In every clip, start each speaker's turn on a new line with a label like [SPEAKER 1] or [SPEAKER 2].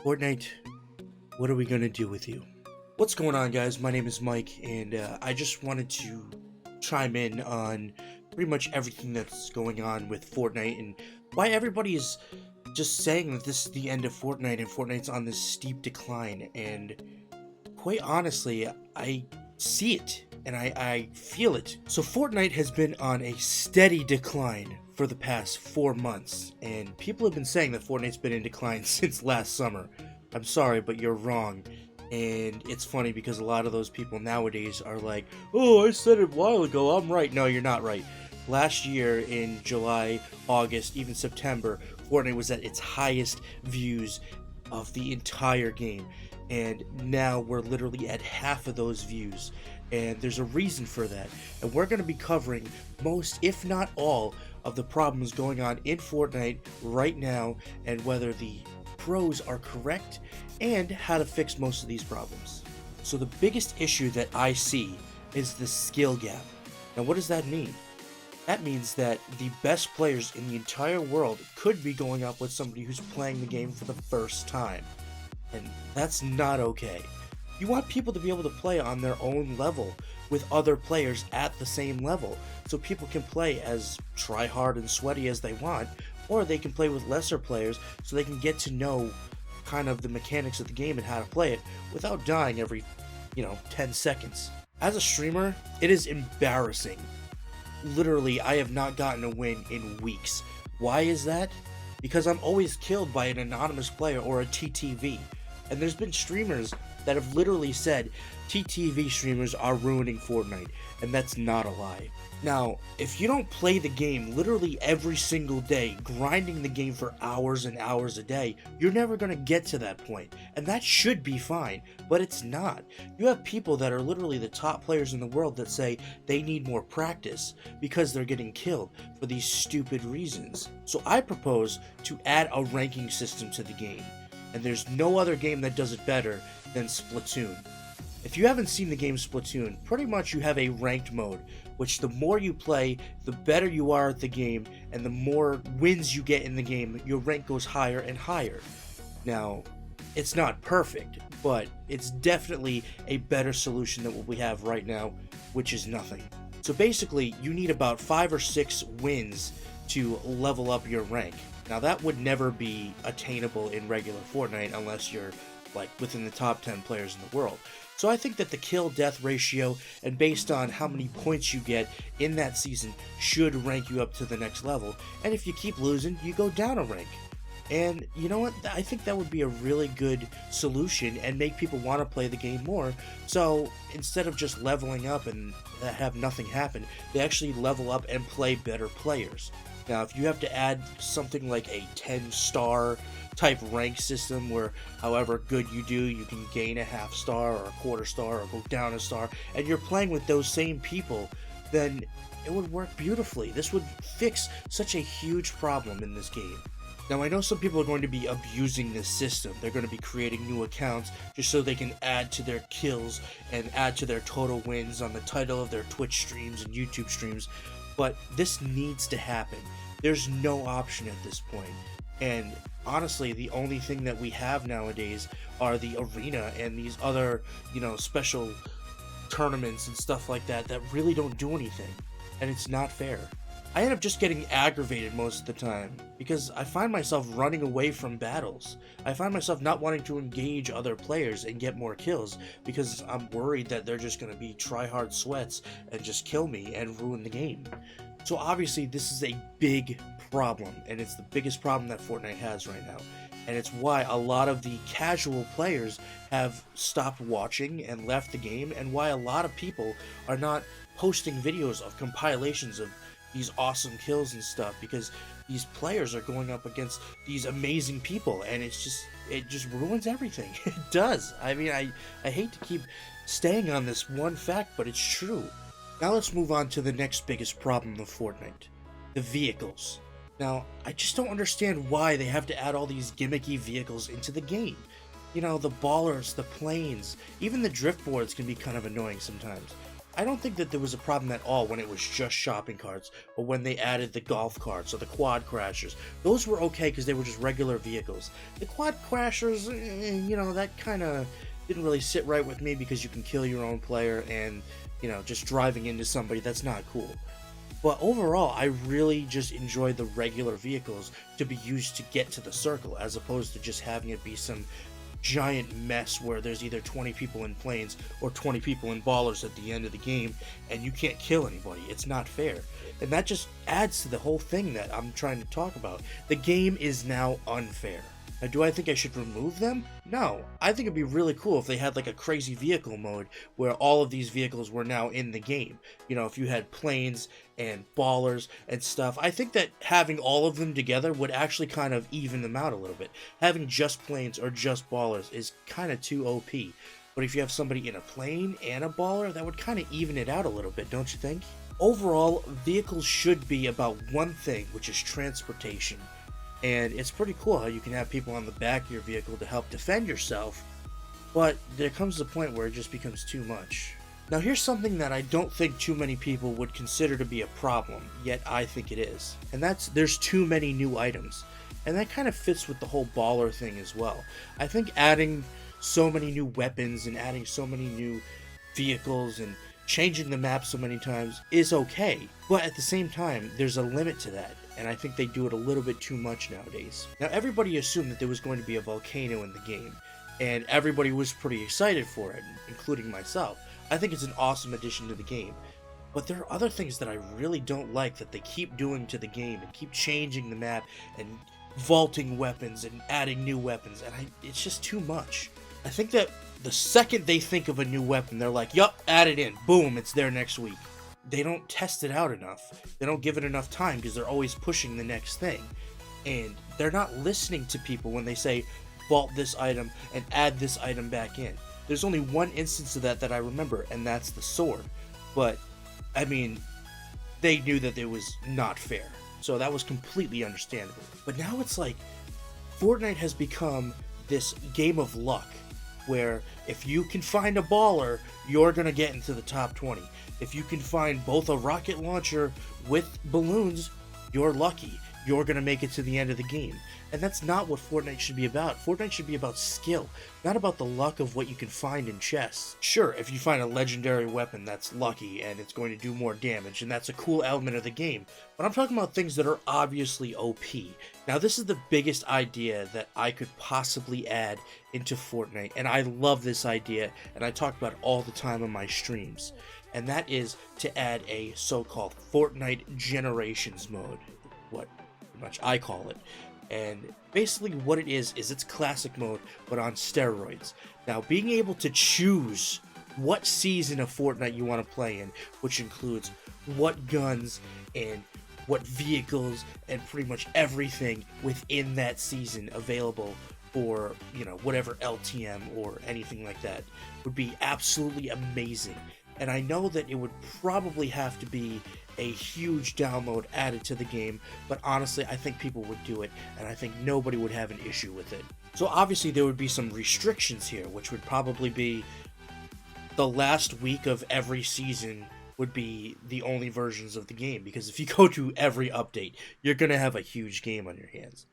[SPEAKER 1] Fortnite, what are we gonna do with you? What's going on, guys? My name is Mike, and I just wanted to chime in on pretty much everything that's going on with Fortnite and why everybody is just saying that this is the end of Fortnite and Fortnite's on this steep decline. And quite honestly, I see it and I feel it. So, Fortnite has been on a steady decline for the past 4 months, and people have been saying that Fortnite's been in decline since last summer. I'm sorry, but you're wrong. And it's funny because a lot of those people nowadays are like, oh, I said it a while ago, I'm right. No, you're not right. Last year in July, August, even September, Fortnite was at its highest views of the entire game. And now we're literally at half of those views. And there's a reason for that. And we're going to be covering most, if not all, of the problems going on in Fortnite right now and whether the pros are correct and how to fix most of these problems. So the biggest issue that I see is the skill gap. Now what does that mean? That means that the best players in the entire world could be going up with somebody who's playing the game for the first time. And that's not okay. You want people to be able to play on their own level with other players at the same level, so people can play as try hard and sweaty as they want, or they can play with lesser players so they can get to know kind of the mechanics of the game and how to play it without dying every 10 seconds. As a streamer, it is embarrassing. Literally, I have not gotten a win in weeks. Why is that? Because I'm always killed by an anonymous player or a TTV. And there's been streamers that have literally said TTV streamers are ruining Fortnite, and that's not a lie. Now, if you don't play the game literally every single day, grinding the game for hours and hours a day, you're never going to get to that point. And that should be fine, but it's not. You have people that are literally the top players in the world that say they need more practice because they're getting killed for these stupid reasons. So I propose to add a ranking system to the game. And there's no other game that does it better than Splatoon. If you haven't seen the game Splatoon, pretty much you have a ranked mode, which the more you play, the better you are at the game, and the more wins you get in the game, your rank goes higher and higher. Now, it's not perfect, but it's definitely a better solution than what we have right now, which is nothing. So basically, you need about 5 or 6 wins to level up your rank. Now that would never be attainable in regular Fortnite unless you're like within the top 10 players in the world. So I think that the kill-death ratio and based on how many points you get in that season should rank you up to the next level. And if you keep losing, you go down a rank. And you know what? I think that would be a really good solution and make people want to play the game more. So instead of just leveling up and have nothing happen, they actually level up and play better players. Now, if you have to add something like a 10-star type rank system where however good you do, you can gain a half star or a quarter star or go down a star, and you're playing with those same people, then it would work beautifully. This would fix such a huge problem in this game. Now, I know some people are going to be abusing this system. They're going to be creating new accounts just so they can add to their kills and add to their total wins on the title of their Twitch streams and YouTube streams. But this needs to happen. There's no option at this point. And honestly, the only thing that we have nowadays are the arena and these other, special tournaments and stuff like that that really don't do anything. And it's not fair. I end up just getting aggravated most of the time because I find myself running away from battles. I find myself not wanting to engage other players and get more kills because I'm worried that they're just going to be try-hard sweats and just kill me and ruin the game. So obviously this is a big problem, and it's the biggest problem that Fortnite has right now. And it's why a lot of the casual players have stopped watching and left the game, and why a lot of people are not posting videos of compilations of these awesome kills and stuff, because these players are going up against these amazing people, and it just ruins everything. It does. I mean, I hate to keep staying on this one fact, but it's true. Now let's move on to the next biggest problem of Fortnite, the vehicles. Now, I just don't understand why they have to add all these gimmicky vehicles into the game. The ballers, the planes, even the drift boards can be kind of annoying sometimes. I don't think that there was a problem at all when it was just shopping carts, or when they added the golf carts or the quad crashers. Those were okay because they were just regular vehicles. The quad crashers, that kind of didn't really sit right with me because you can kill your own player, and just driving into somebody, that's not cool. But overall, I really just enjoy the regular vehicles to be used to get to the circle, as opposed to just having it be some giant mess where there's either 20 people in planes or 20 people in ballers at the end of the game, and you can't kill anybody. It's not fair. And that just adds to the whole thing that I'm trying to talk about. The game is now unfair. Now, do I think I should remove them? No. I think it'd be really cool if they had like a crazy vehicle mode where all of these vehicles were now in the game. If you had planes and ballers and stuff. I think that having all of them together would actually kind of even them out a little bit. Having just planes or just ballers is kind of too OP. But if you have somebody in a plane and a baller, that would kind of even it out a little bit, don't you think? Overall, vehicles should be about one thing, which is transportation. And it's pretty cool how you can have people on the back of your vehicle to help defend yourself, but there comes a point where it just becomes too much. Now here's something that I don't think too many people would consider to be a problem, yet I think it is. And that's there's too many new items. And that kind of fits with the whole baller thing as well. I think adding so many new weapons and adding so many new vehicles and changing the map so many times is okay, but at the same time, there's a limit to that, and I think they do it a little bit too much nowadays. Now, everybody assumed that there was going to be a volcano in the game, and everybody was pretty excited for it, including myself. I think it's an awesome addition to the game, but there are other things that I really don't like that they keep doing to the game and keep changing the map and vaulting weapons and adding new weapons, and it's just too much. I think that the second they think of a new weapon, they're like, yup, add it in. Boom, it's there next week. They don't test it out enough. They don't give it enough time because they're always pushing the next thing. And they're not listening to people when they say, vault this item and add this item back in. There's only one instance of that I remember, and that's the sword. But, I mean, they knew that it was not fair. So that was completely understandable. But now it's like, Fortnite has become this game of luck, where if you can find a baller, you're going to get into the top 20. If you can find both a rocket launcher with balloons, you're lucky. You're going to make it to the end of the game. And that's not what Fortnite should be about. Fortnite should be about skill, not about the luck of what you can find in chests. Sure, if you find a legendary weapon, that's lucky and it's going to do more damage, and that's a cool element of the game. But I'm talking about things that are obviously OP. Now, this is the biggest idea that I could possibly add into Fortnite, and I love this idea, and I talk about it all the time on my streams. And that is to add a so-called Fortnite Generations mode, what much I call it. And basically what it is it's classic mode, but on steroids. Now, being able to choose what season of Fortnite you want to play in, which includes what guns and what vehicles and pretty much everything within that season available for, whatever LTM or anything like that, would be absolutely amazing. And I know that it would probably have to be a huge download added to the game, but honestly, I think people would do it, and I think nobody would have an issue with it. So obviously there would be some restrictions here, which would probably be the last week of every season would be the only versions of the game, because if you go to every update, you're going to have a huge game on your hands.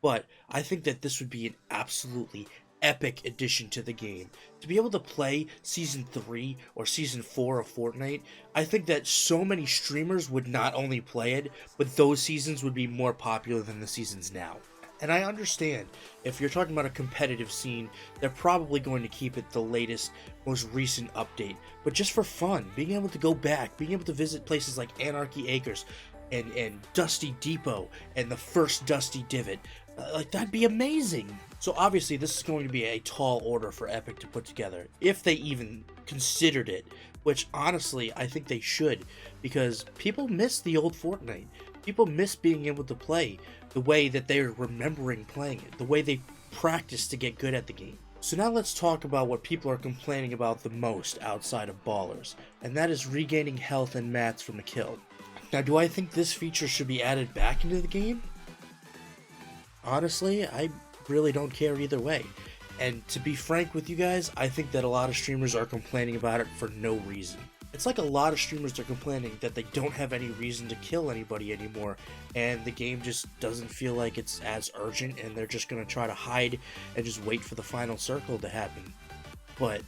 [SPEAKER 1] But I think that this would be an absolutely epic addition to the game. To be able to play Season 3 or Season 4 of Fortnite, I think that so many streamers would not only play it, but those seasons would be more popular than the seasons now. And I understand, if you're talking about a competitive scene, they're probably going to keep it the latest, most recent update. But just for fun, being able to go back, being able to visit places like Anarchy Acres, and Dusty Depot, and the first Dusty Divot, that'd be amazing. So obviously this is going to be a tall order for Epic to put together, if they even considered it, which honestly I think they should, because people miss the old Fortnite. People miss being able to play the way that they're remembering playing it, the way they practice to get good at the game. So now let's talk about what people are complaining about the most outside of ballers, and that is regaining health and mats from a kill. Now, do I think this feature should be added back into the game? Honestly, I really don't care either way. And to be frank with you guys, I think that a lot of streamers are complaining about it for no reason. It's like a lot of streamers are complaining that they don't have any reason to kill anybody anymore, and the game just doesn't feel like it's as urgent, and they're just going to try to hide and just wait for the final circle to happen. But,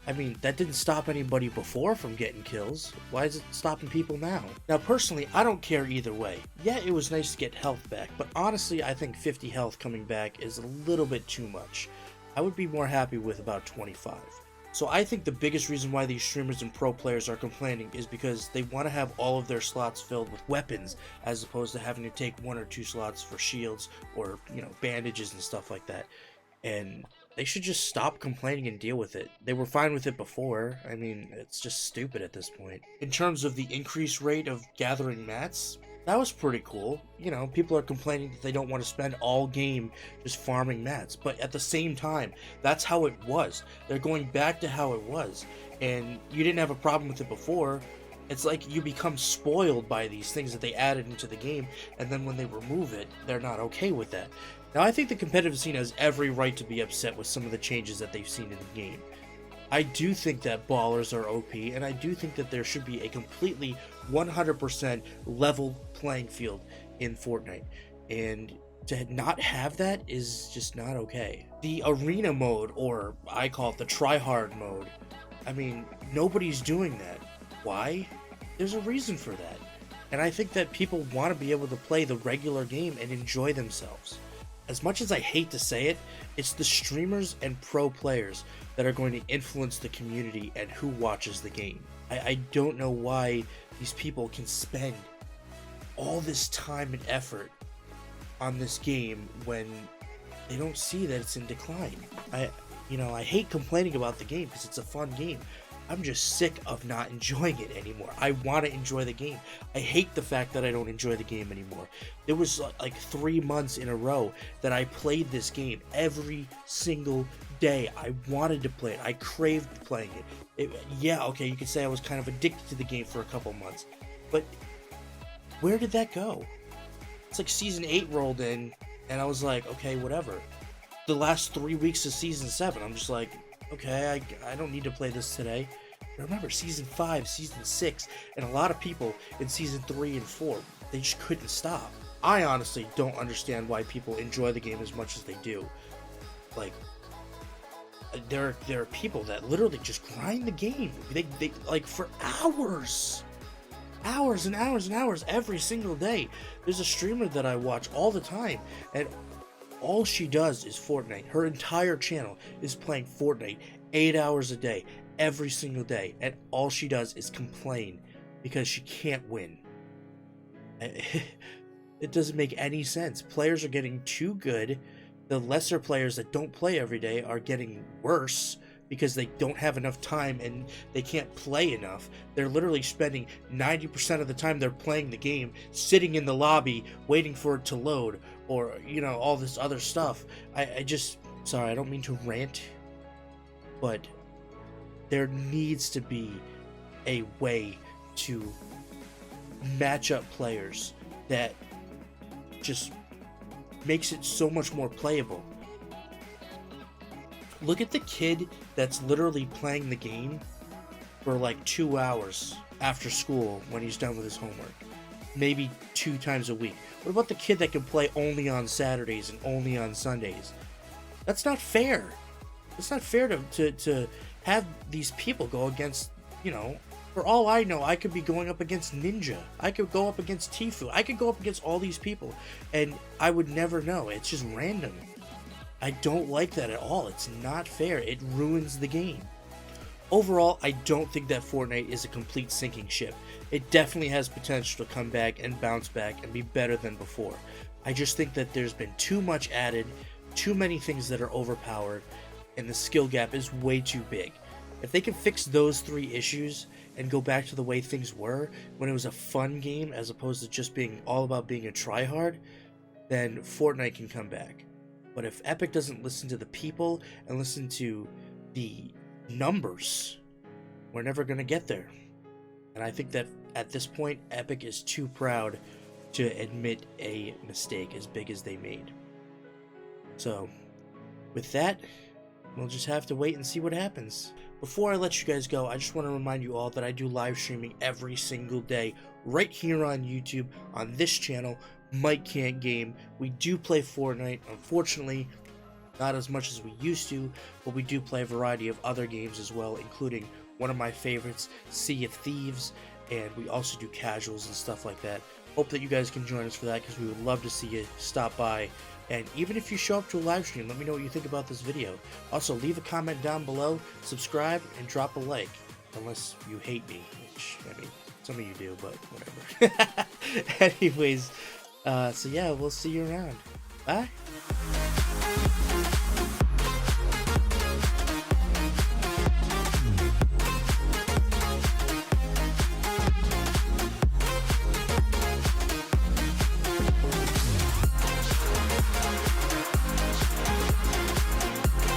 [SPEAKER 1] I mean, that didn't stop anybody before from getting kills. Why is it stopping people now? Now, personally, I don't care either way. Yeah, it was nice to get health back, but honestly, I think 50 health coming back is a little bit too much. I would be more happy with about 25. So I think the biggest reason why these streamers and pro players are complaining is because they want to have all of their slots filled with weapons, as opposed to having to take 1 or 2 slots for shields or, bandages and stuff like that. And they should just stop complaining and deal with it. They were fine with it before. I mean, it's just stupid at this point. In terms of the increased rate of gathering mats, that was pretty cool. People are complaining that they don't want to spend all game just farming mats, but at the same time, that's how it was. They're going back to how it was, and you didn't have a problem with it before. It's like you become spoiled by these things that they added into the game, and then when they remove it, they're not okay with that. Now, I think the competitive scene has every right to be upset with some of the changes that they've seen in the game. I do think that ballers are OP, and I do think that there should be a completely 100% level playing field in Fortnite. And to not have that is just not okay. The arena mode, or I call it the tryhard mode, I mean, nobody's doing that. Why? There's a reason for that. And I think that people want to be able to play the regular game and enjoy themselves. As much as I hate to say it, it's the streamers and pro players that are going to influence the community and who watches the game. I don't know why these people can spend all this time and effort on this game when they don't see that it's in decline. I hate complaining about the game because it's a fun game. I'm just sick of not enjoying it anymore. I want to enjoy the game. I hate the fact that I don't enjoy the game anymore. There was like 3 months in a row that I played this game every single day. I wanted to play it. I craved playing it. Yeah, okay, you could say I was kind of addicted to the game for a couple months. But where did that go? It's like Season 8 rolled in, and I was like, okay, whatever. The last 3 weeks of Season 7, I'm just like, okay, I don't need to play this today. But remember, Season 5, Season 6, and a lot of people in Season 3 and 4, they just couldn't stop. I honestly don't understand why people enjoy the game as much as they do. Like, there are people that literally just grind the game. They like, for hours. Hours and hours and hours every single day. There's a streamer that I watch all the time, and all she does is Fortnite. Her entire channel is playing Fortnite 8 hours a day, every single day, and all she does is complain because she can't win. It doesn't make any sense. Players are getting too good. The lesser players that don't play every day are getting worse because they don't have enough time and they can't play enough. They're literally spending 90% of the time they're playing the game sitting in the lobby waiting for it to load, or all this other stuff. Sorry, I don't mean to rant, but there needs to be a way to match up players that just makes it so much more playable. Look at the kid that's literally playing the game for like 2 hours after school when he's done with his homework. Maybe 2 times a week. What about the kid that can play only on Saturdays and only on Sundays? That's not fair. It's not fair to have these people go against, for all I know, I could be going up against Ninja. I could go up against Tfue. I could go up against all these people, and I would never know. It's just random. I don't like that at all. It's not fair. It ruins the game. Overall, I don't think that Fortnite is a complete sinking ship. It definitely has potential to come back and bounce back and be better than before. I just think that there's been too much added, too many things that are overpowered, and the skill gap is way too big. If they can fix those 3 issues and go back to the way things were when it was a fun game as opposed to just being all about being a tryhard, then Fortnite can come back. But if Epic doesn't listen to the people and listen to the numbers, we're never going to get there. And I think that at this point, Epic is too proud to admit a mistake as big as they made. So, with that, we'll just have to wait and see what happens. Before I let you guys go, I just want to remind you all that I do live streaming every single day right here on YouTube on this channel, Mike Can't Game. We do play Fortnite, unfortunately not as much as we used to, but we do play a variety of other games as well, including one of my favorites, Sea of Thieves, and we also do casuals and stuff like that. Hope that you guys can join us for that, because we would love to see you stop by. And even if you show up to a live stream, let me know what you think about this video. Also, leave a comment down below, subscribe, and drop a like. Unless you hate me, which, I mean, some of you do, but whatever. Anyways, so yeah, we'll see you around. Bye!